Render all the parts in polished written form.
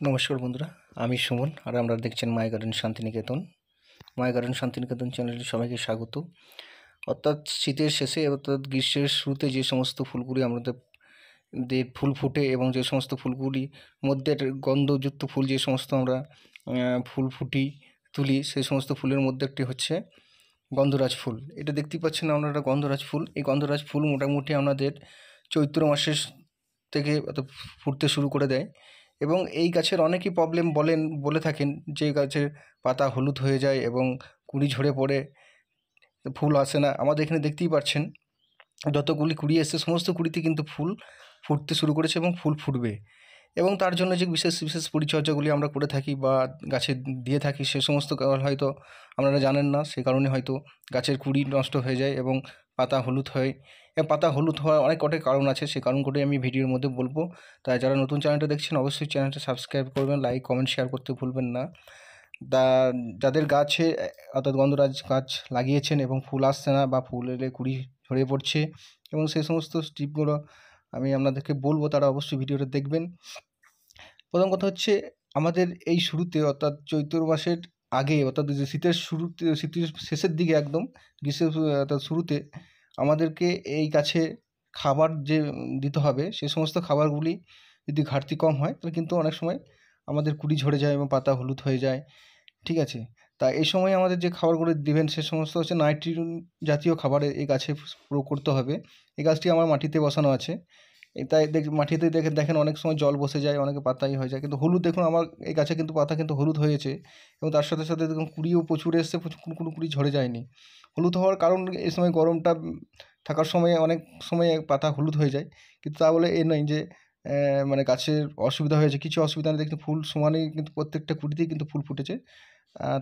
নমস্কার বন্ধুরা, আমি সুমন আর আপনারা দেখছেন my garden Shantiniketan. My garden Shantiniketan চ্যানেলে সবাইকে স্বাগত। অর্থাৎ শীতের শেষে অর্থাৎ গ্রীষ্মের শুরুতে যে সমস্ত ফুলগুলি আমাদের ফুল ফুটে এবং যে সমস্ত ফুলগুলি মধ্যে গন্ধযুক্ত ফুল যে সমস্ত আমরা ফুল তুলি সেই সমস্ত ফুলের মধ্যে একটি হচ্ছে গন্ধরাজ ফুল। এটা দেখতেই পাচ্ছেন আপনারা, গন্ধরাজ ফুল। এই গন্ধরাজ ফুল মোটামুটি আমাদের চৈত্র মাসের থেকে ফুটতে শুরু করে দেয় এবং এই গাছের অনেকই প্রবলেম বলে থাকেন যে গাছের পাতা হলুদ হয়ে যায় এবং কুঁড়ি ঝরে পড়ে, ফুল আসে না। আমাদের এখানে দেখতেই পাচ্ছেন যতগুলি কুঁড়ি এসছে সমস্ত কুঁড়িতে কিন্তু ফুল ফুটতে শুরু করেছে এবং ফুল ফুটবে। এবং তার জন্য যে বিশেষ বিশেষ পরিচর্যাগুলি আমরা করে থাকি বা গাছে দিয়ে থাকি সে সমস্ত হয়তো আপনারা জানেন না, সে কারণে হয়তো গাছের কুঁড়ি নষ্ট হয়ে যায় এবং পাতা হলুদ হয়। এবং পাতা হলুদ হওয়ার অনেক কটাই কারণ আছে, সেই কারণগুলি আমি ভিডিওর মধ্যে বলবো। তাই যারা নতুন চ্যানেলটা দেখছেন অবশ্যই চ্যানেলটা সাবস্ক্রাইব করবেন, লাইক কমেন্ট শেয়ার করতে ভুলবেন না। যাদের গাছে অর্থাৎ গন্ধরাজ গাছ লাগিয়েছেন এবং ফুল আসছে না বা ফুল এলে কুঁড়ি ঝরে পড়ছে এবং সেই সমস্ত টিপগুলো আমি আপনাদেরকে বলবো, তারা অবশ্যই ভিডিওটা দেখবেন। প্রথম কথা হচ্ছে, আমাদের এই শুরুতে অর্থাৎ চৈত্র মাসের আগে অর্থাৎ শীতের শুরুতে, শীতের শেষের দিকে একদম গ্রীষ্মের অর্থাৎ শুরুতে আমাদেরকে এই গাছে খাবার যে দিতে হবে সে সমস্ত খাবারগুলি যদি ঘাটতি কম হয় তাহলে কিন্তু অনেক সময় আমাদের কুঁড়ি ঝরে যায় এবং পাতা হলুদ হয়ে যায়, ঠিক আছে? তা এই সময় আমাদের যে খাবারগুলো দিবেন সে সমস্ত হচ্ছে নাইট্রোজেন জাতীয় খাবার এই গাছে প্রয়োগ করতে হবে। এই গাছটি আমার মাটিতে বসানো আছে। তাই মাটিতে দেখেন অনেক সময় জল বসে যায়, অনেকে পাতাই হয়ে যায়, কিন্তু হলুদ দেখুন আমার এই গাছে কিন্তু পাতা কিন্তু হলুদ হয়েছে এবং তার সাথে সাথে দেখুন কুঁড়িও প্রচুর এসছে, কোনো কুঁড়ি ঝরে যায়নি। হলুদ হওয়ার কারণ এই সময় গরমটা থাকার সময় অনেক সময় পাতা হলুদ হয়ে যায়, কিন্তু তা বলে এ নয় যে মানে গাছের অসুবিধা হয়েছে। কিছু অসুবিধা নেই, দেখতে ফুল সমানেই কিন্তু প্রত্যেকটা কুঁড়িতেই কিন্তু ফুল ফুটেছে।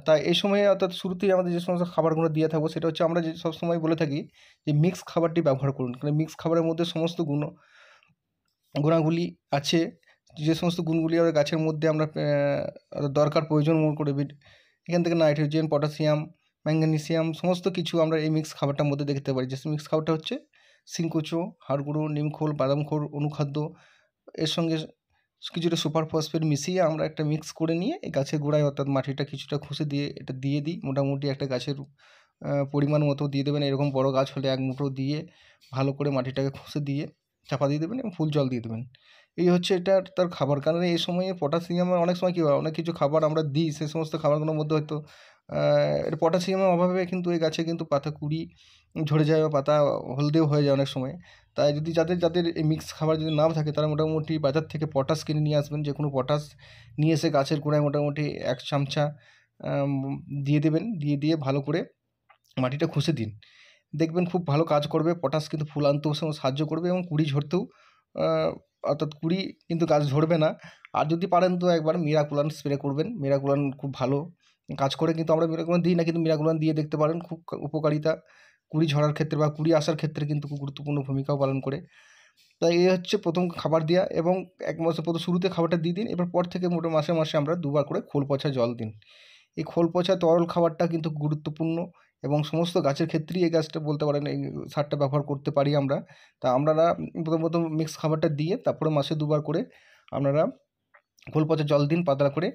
তাই এই সময়ে অর্থাৎ শুরুতেই আমাদের যে সমস্ত খাবারগুলো দিয়ে থাকবো সেটা হচ্ছে, আমরা যে সবসময় বলে থাকি যে মিক্স খাবারটি ব্যবহার করুন, কারণ মিক্স খাবারের মধ্যে সমস্ত গুণাগুলি আছে। যে সমস্ত গুণগুলি আমাদের গাছের মধ্যে আমরা দরকার প্রয়োজন মনে করে এখান থেকে নাইট্রোজেন, পটাশিয়াম, ম্যাঙ্গানিসিয়াম সমস্ত কিছু আমরা এই মিক্স খাবারটার মধ্যে দেখতে পারি। যে মিক্স খাবারটা হচ্ছে সিংকুচো, হাড়গুঁড়ো, নিমখোল, বাদামখোল, অনুখাদ্য, এর সঙ্গে কিছুটা সুপার ফসফেট মিশিয়ে আমরা একটা মিক্স করে নিয়ে এই গাছের গোড়ায় অর্থাৎ মাটিটা কিছুটা খুঁজে দিয়ে এটা দিয়ে দিই। মোটামুটি একটা গাছের পরিমাণ মতো দিয়ে দেবেন। এরকম বড় গাছ হলে 1 মুঠো দিয়ে ভালো করে মাটিটাকে খুঁজে দিয়ে চাপা দিয়ে দেবেন এবং ফুল জল দিয়ে দেবেন। এই হচ্ছে এটা তার খাবার। কারণ এই সময়ে পটাশিয়ামের অনেক সময় কী হয়, অনেক কিছু খাবার আমরা দিই, সে সমস্ত খাবারগুলোর মধ্যে হয়তো এটা পটাশিয়ামের অভাবে কিন্তু এই গাছে কিন্তু পাতা কুঁড়ি ঝরে যায় বা পাতা হলদেও হয়ে যায় অনেক সময়। তাই যদি যাদের এই মিক্স খাবার যদি নাও থাকে তারা মোটামুটি বাজার থেকে পটাশ কিনে নিয়ে আসবেন। যে কোনো পটাশ নিয়ে এসে গাছের গোড়ায় মোটামুটি 1 চামচা দিয়ে দেবেন। দিয়ে ভালো করে মাটিটা খুঁজে দিন। দেখবেন খুব ভালো কাজ করবে। পটাশ কিন্তু ফুল আনতেও সাহায্য করবে এবং কুঁড়ি ঝরতেও আ অর্থাৎ কুঁড়ি কিন্তু গাছ ঝরবে না। আর যদি পারেন তো একবার মিরাকুলান স্প্রে করবেন। মিরাকুলান খুব ভালো কাজ করে, কিন্তু আমরা মিরাকুলান দিই না, কিন্তু মিরাকুলান দিয়ে দেখতে পারেন, খুব উপকারিতা কুঁড়ি ঝরার ক্ষেত্রে বা কুঁড়ি আসার ক্ষেত্রে কিন্তু খুব গুরুত্বপূর্ণ ভূমিকাও পালন করে। তাই এই হচ্ছে প্রথম খাবার দেওয়া এবং 1 মাসের শুরুতে খাবারটা দিয়ে দিন। এবার পর থেকে মাসে মাসে আমরা 2 বার করে খোল পচা জল দিন। এই খোল পচা তরল খাবারটা কিন্তু গুরুত্বপূর্ণ এবং সমস্ত গাছের ক্ষেত্রেই এই গাছটা বলতে পারেন এই সারটা ব্যবহার করতে পারি আমরা। তা আপনারা প্রথম মিক্স খাবারটা দিয়ে তারপরে মাসে 2 বার করে আপনারা খোল পচা জল দিন পাতলা করে।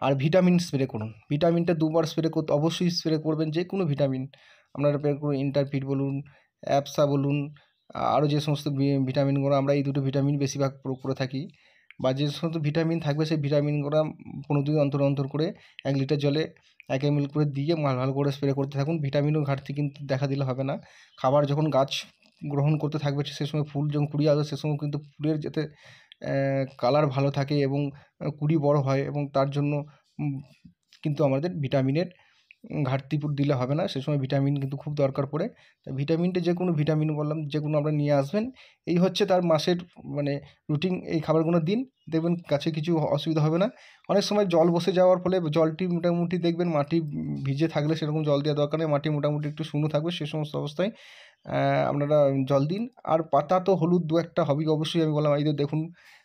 আর ভিটামিন স্প্রে করুন। ভিটামিনটা 2 বার স্প্রে করতে অবশ্যই স্প্রে করবেন, যে কোনো ভিটামিন আপনারা স্প্রে করুন। ইন্টারফিট বলুন, অ্যাপসা বলুন, আরও যে সমস্ত ভিটামিনগুলো আমরা এই দুটো ভিটামিন বেশিরভাগ প্রয়োগ করে থাকি, বা যে সমস্ত ভিটামিন থাকবে সেই ভিটামিনগুলো 15 দিন অন্তর করে 1 লিটার জলে 1 ml করে দিয়ে ভালো করে স্প্রে করতে থাকুন। ভিটামিনও ঘাটতি কিন্তু দেখা দিলে হবে না। খাবার যখন গাছ গ্রহণ করতে থাকবে সে সময় ফুল যখন কুঁড়ি আসবে সে সময় কিন্তু ফুলের যাতে কালার ভালো থাকে এবং কুঁড়ি বড় হয়, এবং তার জন্য কিন্তু আমাদের ভিটামিনের ঘাটতি দিলে হবে না। সে সময় ভিটামিন কিন্তু খুব দরকার পড়ে। তাই ভিটামিনটা যে কোনো ভিটামিন বললাম, যেগুলো আমরা নিয়ে আসবেন। এই হচ্ছে তার মাসের মানে রুটিন। এই খাবারগুলো দিন, দেখবেন গাছে কিছু অসুবিধা হবে না। অনেক সময় জল বসে যাওয়ার ফলে জলটি মোটামুটি দেখবেন মাটি ভিজে থাকলে সেরকম জল দেওয়া দরকার নেই। মাটি মোটামুটি একটু শুকনো থাকবে, সে সমস্ত অবস্থায় আপনারা জল দিন। আর পাতা তো হলুদ 2-1 টা হবেই অবশ্যই। আমি বললাম এই যে দেখুন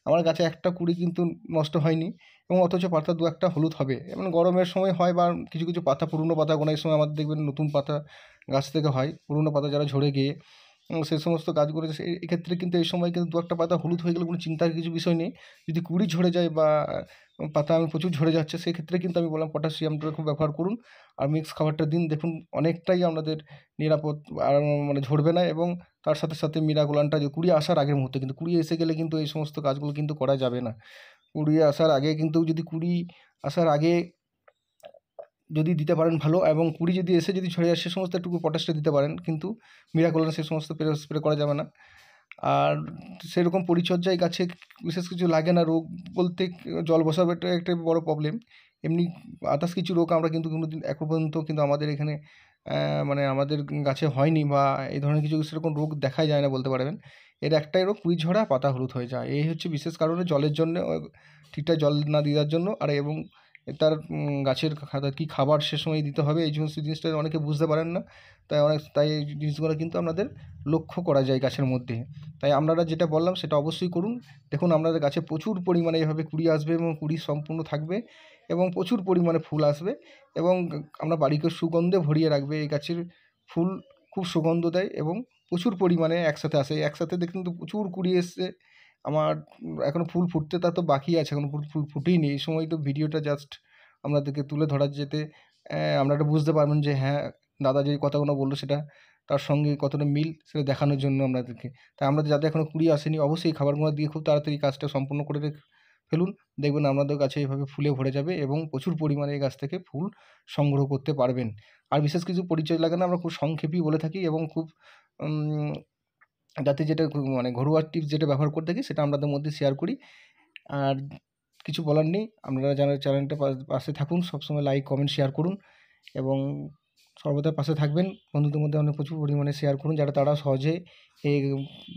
আমার গাছে একটা কুঁড়ি কিন্তু নষ্ট হয়নি এবং অথচ পাতা 2-1 টা হলুদ হবে। এবং গরমের সময় হয় বা কিছু পাতা পুরনো পাতা গোনা এই সময় আমাদের দেখবেন নতুন পাতা গাছ থেকে হয়। পুরনো পাতা যারা ঝরে গিয়ে সেই সমস্ত গাছগুলো এক্ষেত্রে কিন্তু এই সময় কিন্তু দু একটা পাতা হলুদ হয়ে গেলে কোনো চিন্তার কিছু বিষয় নেই। যদি কুঁড়ি ঝরে যায় বা পাতা প্রচুর ঝরে যাচ্ছে, সেক্ষেত্রে কিন্তু আমি বললাম পটাশিয়ামটা খুব ব্যবহার করুন। আর মিক্স খাবারটা দিন, দেখুন অনেকটাই আপনাদের নিরাপদ, আর মানে ঝরবে না। এবং তার সাথে সাথে মিরাকুলানটা যে কুঁড়ি আসার আগের মুহূর্তে, কিন্তু কুঁড়ি এসে গেলে কিন্তু এই সমস্ত কাজগুলো কিন্তু করা যাবে না। কুঁড়ি আসার আগে কিন্তু, যদি কুঁড়ি আসার আগে যদি দিতে পারেন ভালো, এবং কুঁড়ি যদি এসে যদি ঝরে যায় সে সমস্ত একটু পটাশটা দিতে পারেন, কিন্তু মিরাকুলাম সে সমস্ত স্প্রে করা যাবে না। আর সেরকম পরিচর্যায় গাছে বিশেষ কিছু লাগে না। রোগ বলতে জল বসানোটা একটা বড় প্রবলেম। এমনি আদার্স কিছু রোগ আমরা কিন্তু কোনোদিন এখনো পর্যন্ত কিন্তু আমাদের এখানে মানে আমাদের গাছে হয়নি, বা এই ধরনের কিছু সেরকম রোগ দেখাই যায় না বলতে পারবেন। এর একটাই রোগ, কুঁড়ি ঝরা, পাতা হলুদ হয়ে যায়। এই হচ্ছে বিশেষ কারণে, জলের জন্য, ঠিকঠাক জল না দেওয়ার জন্য। আর এবং তার গাছের কী খাবার সে সময় দিতে হবে, এই সমস্ত জিনিসটা অনেকে বুঝতে পারেন না। তাই এই জিনিসগুলো কিন্তু আপনাদের লক্ষ্য করা যায় গাছের মধ্যে। তাই আপনারা যেটা বললাম সেটা অবশ্যই করুন। দেখুন আপনাদের গাছে প্রচুর পরিমাণে এভাবে কুঁড়ি আসবে, এবং কুঁড়ি সম্পূর্ণ থাকবে, এবং প্রচুর পরিমাণে ফুল আসবে, এবং আমরা বাড়িকে সুগন্ধে ভরিয়ে রাখবে। এই গাছের ফুল খুব সুগন্ধ দেয়, এবং প্রচুর পরিমাণে একসাথে আসে। একসাথে দেখুন তো প্রচুর কুঁড়ি এসছে। আমার এখনও ফুল ফুটতে তার তো বাকি আছে, এখনও ফুল ফুটেইনি। এই সময় তো ভিডিওটা জাস্ট আপনাদেরকে তুলে ধরা, যেতে আপনারা বুঝতে পারবেন যে হ্যাঁ, দাদা যে কথাগুলো বললো সেটা তার সঙ্গে কতটা মিল, সেটা দেখানোর জন্য আপনাদেরকে। তাই আমাদের যাদের এখনও কুঁড়ি আসেনি, অবশ্যই এই খাবারগুলো দিয়ে খুব তাড়াতাড়ি কাজটা সম্পূর্ণ করে ফেলুন। দেখবেন আপনাদের গাছে এভাবে ফুলে ভরে যাবে, এবং প্রচুর পরিমাণে এই গাছ থেকে ফুল সংগ্রহ করতে পারবেন। আর বিশেষ কিছু পরিচয় লাগে না, আমরা খুব সংক্ষেপেই বলে থাকি, এবং খুব যাতে যেটা মানে ঘরোয়া টিপস যেটা ব্যবহার করে থাকি সেটা আপনাদের মধ্যে শেয়ার করি। আর কিছু বলার নেই। আপনারা যারা চ্যানেলটা পাশে থাকুন, সবসময় লাইক, কমেন্ট, শেয়ার করুন, এবং সর্বদা পাশে থাকবেন। বন্ধুদের মধ্যে অনেক প্রচুর পরিমাণে শেয়ার করুন, যাতে তারা সহজে এই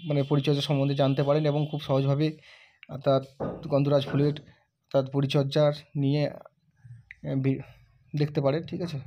মানে পরিচর্যা সম্বন্ধে জানতে পারেন, এবং খুব সহজভাবে তার গন্ধরাজ ফুলের তার পরিচর্যা নিয়ে দেখতে পারে। ঠিক আছে?